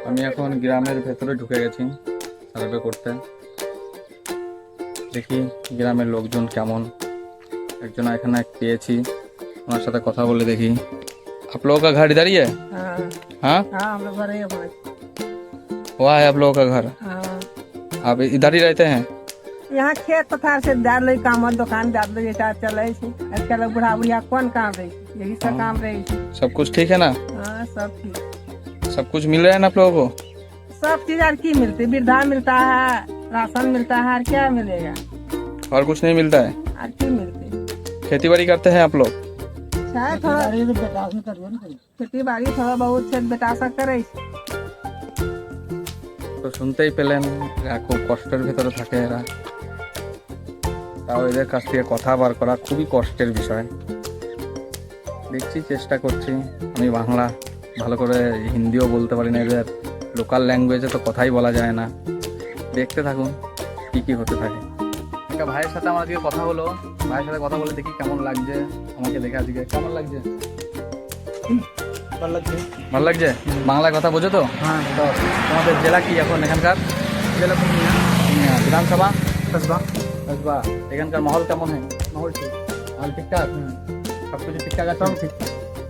আমি এখন গ্রামের ভেতরে ঢুকে গেছি সার্ভে করতে। দেখি গ্রামের লোকজন কেমন। একজন এখানে পেয়েছি, ওনার সাথে কথা বলে দেখি। आप लोगों का घर इधर ही है? हाँ हाँ, हाँ, हम लोग घर है भाई। वहाँ है आप लोगों का घर? हाँ, आप इधर ही रहते हैं? यहाँ खेत पथार से दार लो काम और दुकान दार लो ये चले छी। आजकल बुढ़ा बुढ़िया कौन काम रही, यही सब काम रही। सब कुछ ठीक है ना? हाँ, सब ठीक। सब कुछ मिल रहा है ना आप लोगों को? सब चीज यार की मिलती, वृद्धा मिलता है, राशन मिलता है, और क्या मिलेगा? और कुछ नहीं मिलता है? और की मिलती? खेती बाड़ी करते हैं आप लोग? शायद थोड़ा खेती बाड़ी थोड़ा बहुत से बेटा सा करे। তো শুনতেই পেলেন এরা খুব কষ্টের ভেতরে থাকে। এরা তাও এদের কাছ থেকে কথা বার করা খুবই কষ্টের বিষয়। দেখছি, চেষ্টা করছি। আমি বাংলা ভালো করে, হিন্দিও বলতে পারি না, এদের লোকাল ল্যাঙ্গুয়েজে তো কথাই বলা যায় না। দেখতে থাকুন কি কি হতে থাকে। একটা ভাইয়ের সাথে আমার আজকে কথা হলো, ভাইয়ের সাথে কথা বলে দেখি কেমন লাগছে। আমাকে দেখে আজকে কেমন লাগছে? ভালো লাগছে। ভালো লাগছে? বাংলায় কথা বোঝো তো? हाँ, তো তোমাদের জেলা কি এখন এখানকার? जिला पूर्णिया বিধানসভা कस्बा কসবা, এখানকার মহল কেমন হয়? माहौल ठीक। মহল ঠিকঠাক? সব কিছু ঠিকঠাক আছে? सब ठीक।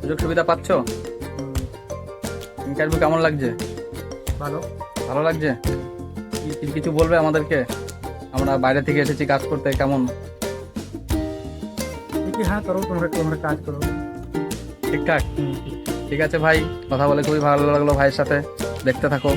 সুযোগ সুবিধা পাচ্ছ? ইন্টারভিউ কেমন লাগছে? ভালো। ভালো লাগছে? কিছু বলবে আমাদেরকে? আমরা বাইরে থেকে এসেছি কাজ করতে, কেমন? हाँ करो, तुम्हारा काज करो। ঠিকঠাক? ঠিক আছে ভাই, কথা বলে খুবই ভালো লাগলো ভাইয়ের সাথে। দেখতে থাকো।